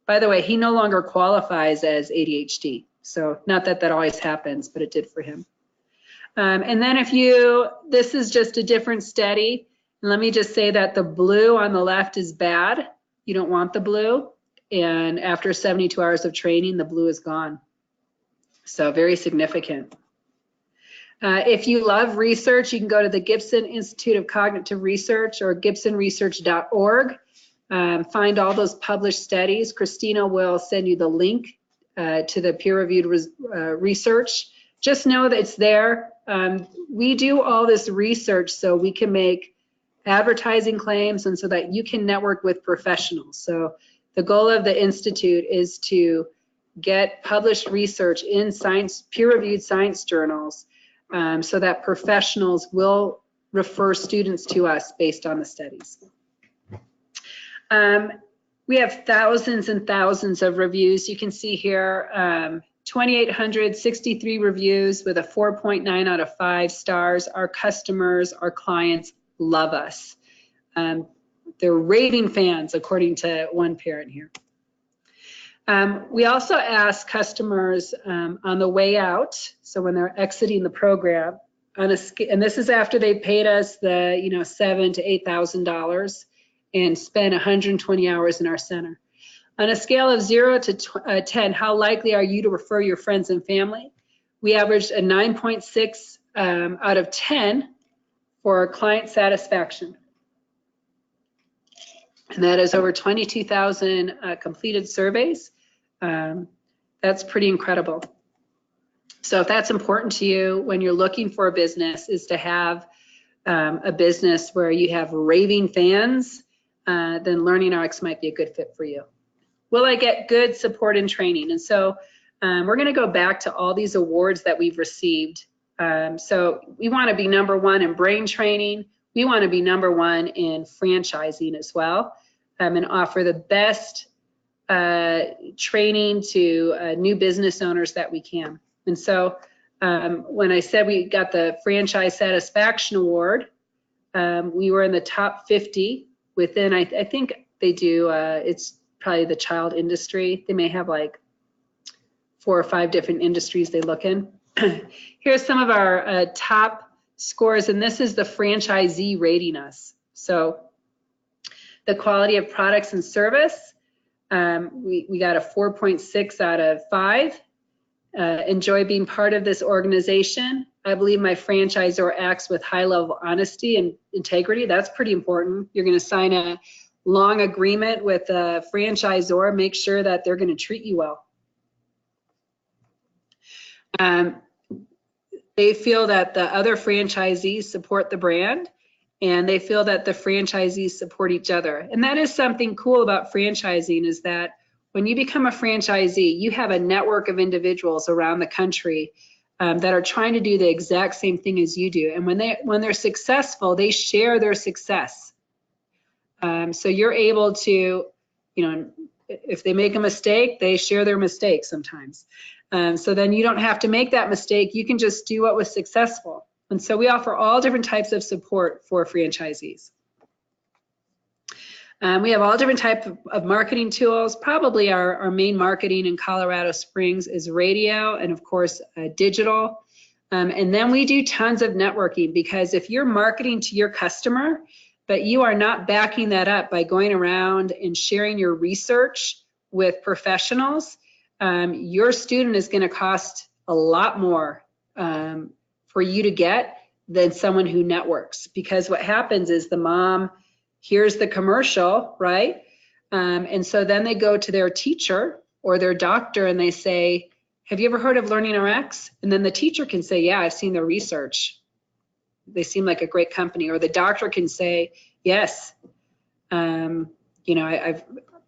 Speaker 1: By the way, he no longer qualifies as ADHD. So not that that always happens, but it did for him. And then this is just a different study. And let me just say that the blue on the left is bad. You don't want the blue. And after 72 hours of training, the blue is gone. So very significant. If you love research, you can go to the Gibson Institute of Cognitive Research or gibsonresearch.org. Find all those published studies. Christina will send you the link to the peer-reviewed research. Just know that it's there. We do all this research so we can make advertising claims and so that you can network with professionals. So the goal of the Institute is to get published research in peer-reviewed science journals so that professionals will refer students to us based on the studies. We have thousands and thousands of reviews. You can see here 2,863 reviews with a 4.9 out of 5 stars. Our customers, our clients love us. They're raving fans, according to one parent here. We also ask customers on the way out, so when they're exiting the program, and this is after they paid us the $7,000 to $8,000 and spent 120 hours in our center. On a scale of 0 to 10, how likely are you to refer your friends and family? We averaged a 9.6 out of 10 for client satisfaction. And that is over 22,000 completed surveys. That's pretty incredible. So if that's important to you when you're looking for a business, is to have a business where you have raving fans, then LearningRx might be a good fit for you. Will I get good support and training? And so we're going to go back to all these awards that we've received. So we want to be #1 in brain training. We want to be #1 in franchising as well, and offer the best training to new business owners that we can. And so when I said we got the Franchise Satisfaction Award, we were in the top 50 within, I think they do, it's probably the child industry. They may have like 4 or 5 different industries they look in. Here's some of our top scores, and this is the franchisee rating us. So the quality of products and service, we got a 4.6 out of 5. Enjoy being part of this organization. I believe my franchisor acts with high level of honesty and integrity. That's pretty important. You're going to sign a long agreement with a franchisor. Make sure that they're going to treat you well. They feel that the other franchisees support the brand, and they feel that the franchisees support each other. And that is something cool about franchising, is that when you become a franchisee, you have a network of individuals around the country that are trying to do the exact same thing as you do. And when they're successful, they share their success. So you're able to, if they make a mistake, they share their mistake sometimes. So then you don't have to make that mistake. You can just do what was successful. And so we offer all different types of support for franchisees. We have all different types of marketing tools. Probably our main marketing in Colorado Springs is radio and, of course, digital. And then we do tons of networking, because if you're marketing to your customer, but you are not backing that up by going around and sharing your research with professionals, your student is going to cost a lot more for you to get than someone who networks. Because what happens is the mom hears the commercial, right? And so then they go to their teacher or their doctor and they say, have you ever heard of LearningRx? And then the teacher can say, yeah, I've seen their research. They seem like a great company. Or the doctor can say, yes, I've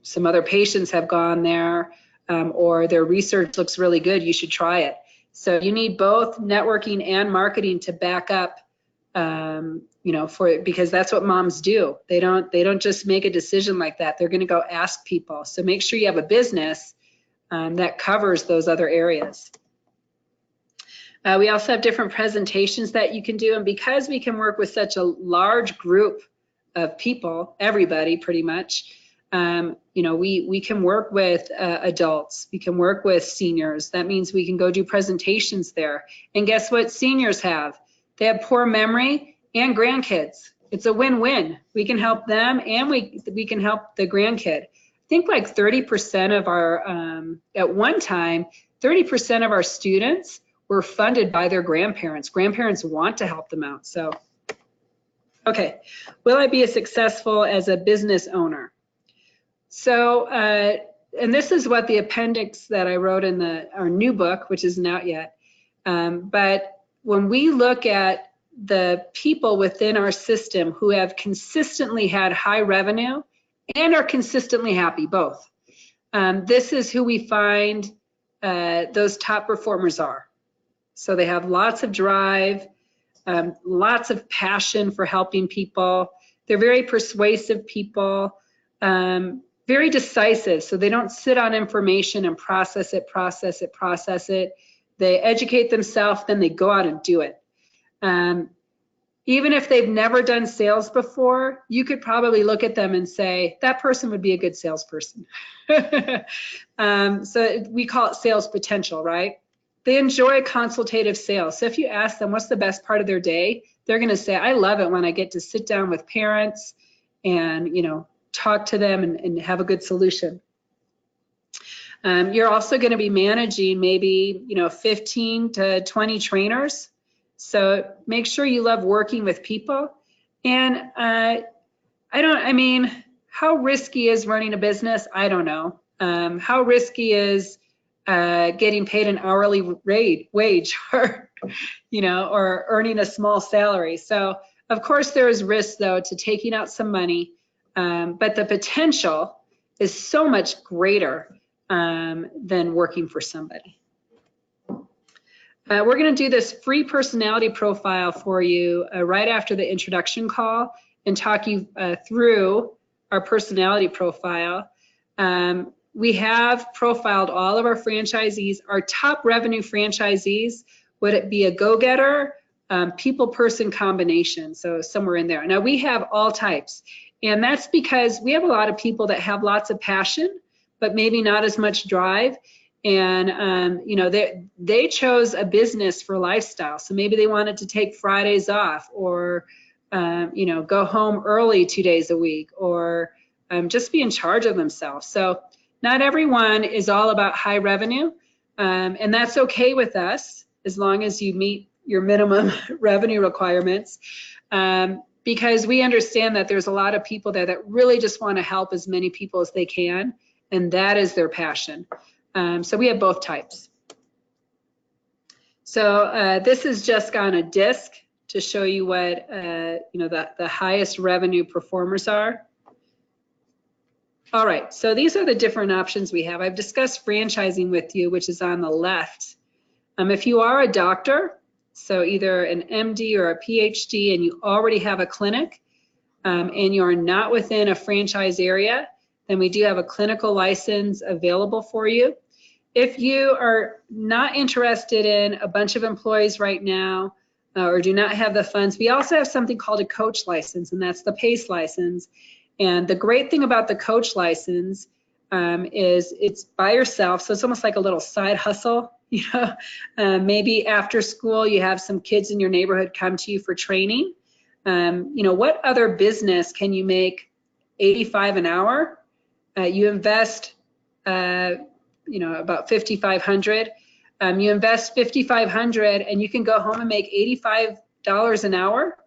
Speaker 1: some other patients have gone there, or their research looks really good, you should try it. So you need both networking and marketing to back up, because that's what moms do. They don't just make a decision like that. They're going to go ask people. So make sure you have a business that covers those other areas. We also have different presentations that you can do, and because we can work with such a large group of people, everybody pretty much, we can work with adults, we can work with seniors. That means we can go do presentations there. And guess what seniors have? They have poor memory and grandkids. It's a win-win. We can help them, and we can help the grandkid. I think like 30% of our, at one time, 30% of our students were funded by their grandparents. Grandparents want to help them out. So, okay, will I be as successful as a business owner? So, and this is what the appendix that I wrote in our new book, which isn't out yet. But when we look at the people within our system who have consistently had high revenue and are consistently happy, both, this is who we find those top performers are. So they have lots of drive, lots of passion for helping people. They're very persuasive people, very decisive. So they don't sit on information and process it. They educate themselves, then they go out and do it. Even if they've never done sales before, you could probably look at them and say, that person would be a good salesperson. So we call it sales potential, right? They enjoy consultative sales. So if you ask them what's the best part of their day, they're going to say, I love it when I get to sit down with parents and, talk to them and have a good solution. You're also going to be managing maybe, 15 to 20 trainers. So make sure you love working with people. And how risky is running a business? I don't know. How risky is getting paid an hourly wage or, or earning a small salary? So of course there is risk though to taking out some money, but the potential is so much greater than working for somebody. We're going to do this free personality profile for you right after the introduction call and talk you through our personality profile. we have profiled all of our franchisees. Our top revenue franchisees, would it be a go-getter, people-person combination, so somewhere in there. Now we have all types, and that's because we have a lot of people that have lots of passion, but maybe not as much drive. And you know, they chose a business for lifestyle, so maybe they wanted to take Fridays off, or you know, go home early 2 days a week, or just be in charge of themselves. So not everyone is all about high revenue, and that's okay with us as long as you meet your minimum revenue requirements, because we understand that there's a lot of people there that really just want to help as many people as they can, and that is their passion. So we have both types. So this is just on a disc to show you what you know, the highest revenue performers are. All right, so these are the different options we have. I've discussed franchising with you, which is on the left. If you are a doctor, so either an MD or a PhD, and you already have a clinic, and you're not within a franchise area, then we do have a clinical license available for you. If you are not interested in a bunch of employees right now, or do not have the funds, we also have something called a coach license, and that's the PACE license. And the great thing about the coach license is it's by yourself, so it's almost like a little side hustle. You know, maybe after school you have some kids in your neighborhood come to you for training. You know, what other business can you make $85 an hour? You invest, you know, about $5,500. You invest $5,500, and you can go home and make $85 an hour.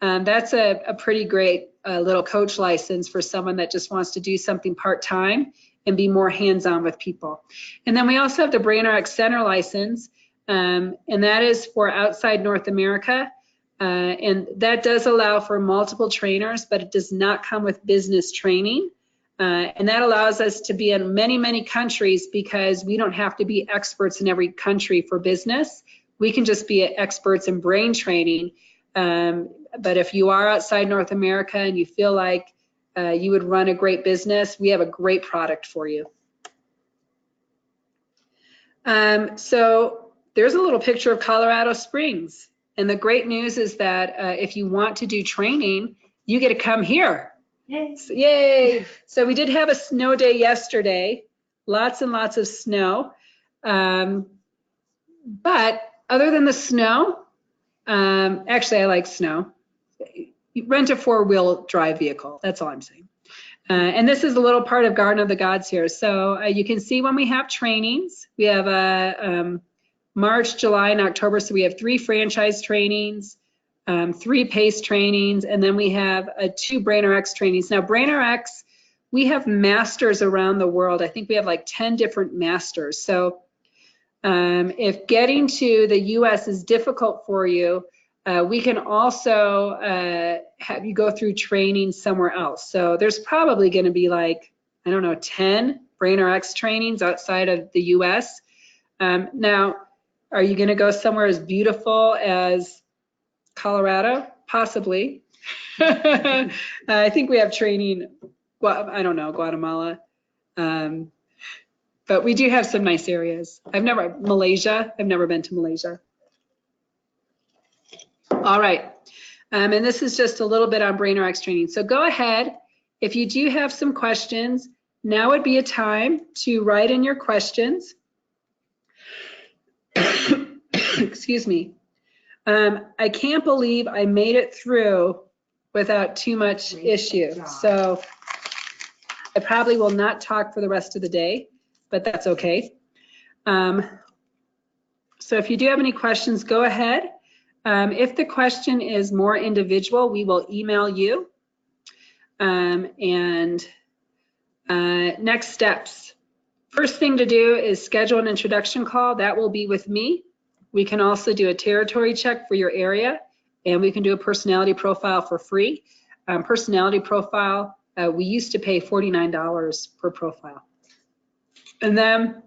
Speaker 1: That's a pretty great little coach license for someone that just wants to do something part-time and be more hands-on with people. And then we also have the LearningRx Center license, and that is for outside North America. And that does allow for multiple trainers, but it does not come with business training. And that allows us to be in many, many countries, because we don't have to be experts in every country for business. We can just be experts in brain training. But if you are outside North America and you feel like you would run a great business, we have a great product for you. So there's a little picture of Colorado Springs. And the great news is that if you want to do training, you get to come here. Yay. So, yay. So we did have a snow day yesterday, lots and lots of snow. But other than the snow, actually I like snow. You rent a 4-wheel drive vehicle, that's all I'm saying. And this is a little part of Garden of the Gods here. So you can see when we have trainings, we have March, July, and October. So we have 3 franchise trainings, 3 PACE trainings, and then we have 2 LearningRx trainings. Now LearningRx, we have masters around the world. I think we have like 10 different masters. So if getting to the US is difficult for you, we can also have you go through training somewhere else. So there's probably going to be like, I don't know, 10 LearningRx trainings outside of the US. Now, are you going to go somewhere as beautiful as Colorado? Possibly. I think we have training, well, I don't know, Guatemala. But we do have some nice areas. Malaysia, I've never been to Malaysia. All right, and this is just a little bit on LearningRx training. So go ahead, if you do have some questions, now would be a time to write in your questions. Excuse me. I can't believe I made it through without too much issue. So I probably will not talk for the rest of the day, but that's okay. So if you do have any questions, go ahead. If the question is more individual, we will email you. Next steps. First thing to do is schedule an introduction call. That will be with me. We can also do a territory check for your area, and we can do a personality profile for free. Personality profile, we used to pay $49 per profile. And then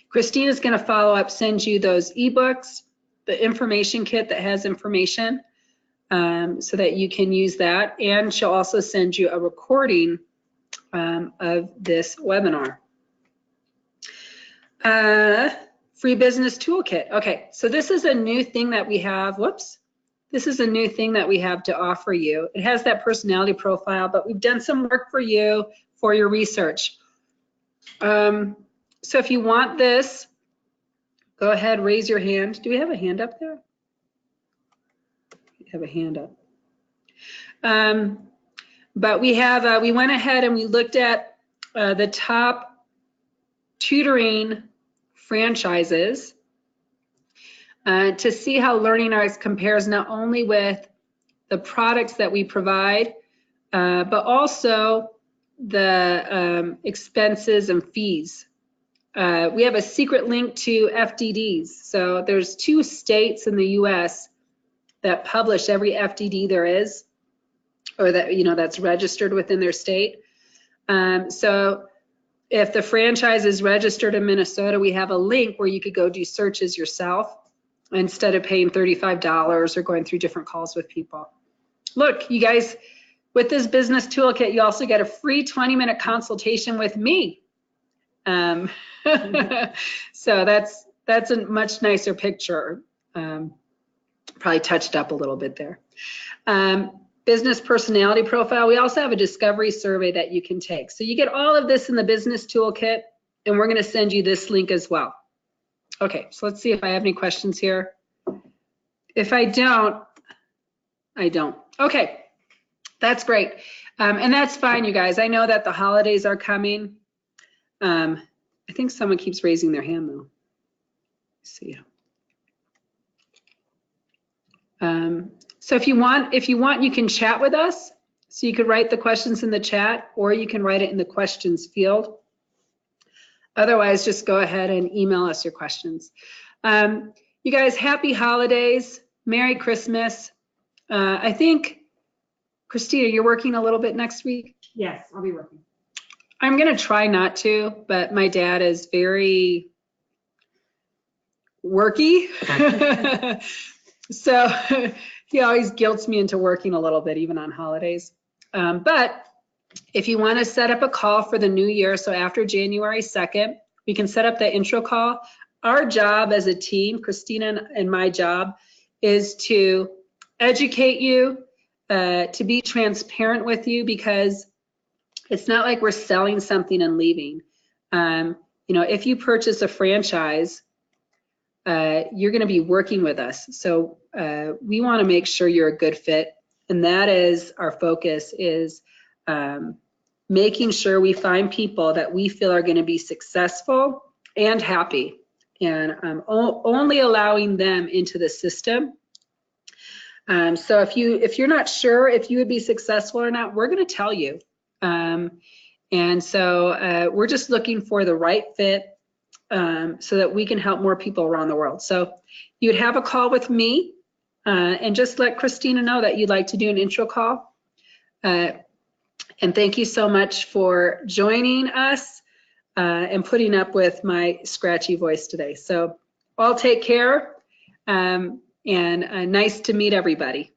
Speaker 1: Christina's going to follow up, send you those ebooks, the information kit that has information, so that you can use that. And she'll also send you a recording of this webinar. Free business toolkit. Okay, so this is a new thing that we have. Whoops. This is a new thing that we have to offer you. It has that personality profile, but we've done some work for you for your research. So if you want this, go ahead, raise your hand. Do we have a hand up there? We have a hand up. But we have, we went ahead and we looked at the top tutoring franchises to see how LearningRx compares not only with the products that we provide, but also the expenses and fees. We have a secret link to FDDs. So there's 2 states in the US that publish every FDD there is, or that, you know, that's registered within their state. So if the franchise is registered in Minnesota, we have a link where you could go do searches yourself instead of paying $35 or going through different calls with people. Look, you guys, with this business toolkit, you also get a free 20-minute consultation with me. So that's a much nicer picture. Probably touched up a little bit there. Business personality profile. We also have a discovery survey that you can take. So you get all of this in the business toolkit, and we're going to send you this link as well. Okay, so let's see if I have any questions here. If I don't, I don't. Okay, that's great. And that's fine, you guys. I know that the holidays are coming. I think someone keeps raising their hand though. Let's see. So if you want, you can chat with us. So you could write the questions in the chat, or you can write it in the questions field. Otherwise, just go ahead and email us your questions. You guys, happy holidays. Merry Christmas. I think, Christina, you're working a little bit next week?
Speaker 2: Yes, I'll be working.
Speaker 1: I'm going to try not to, but my dad is very worky. So he always guilts me into working a little bit, even on holidays. But if you want to set up a call for the new year, so after January 2nd, we can set up the intro call. Our job as a team, Christina and my job, is to educate you, to be transparent with you, because it's not like we're selling something and leaving. You know, if you purchase a franchise, you're going to be working with us. So we want to make sure you're a good fit. And that is our focus, is making sure we find people that we feel are going to be successful and happy, and only allowing them into the system. So if you're not sure if you would be successful or not, we're going to tell you. And so we're just looking for the right fit, so that we can help more people around the world. So you'd have a call with me, and just let Christina know that you'd like to do an intro call. And thank you so much for joining us and putting up with my scratchy voice today. So all take care, and nice to meet everybody.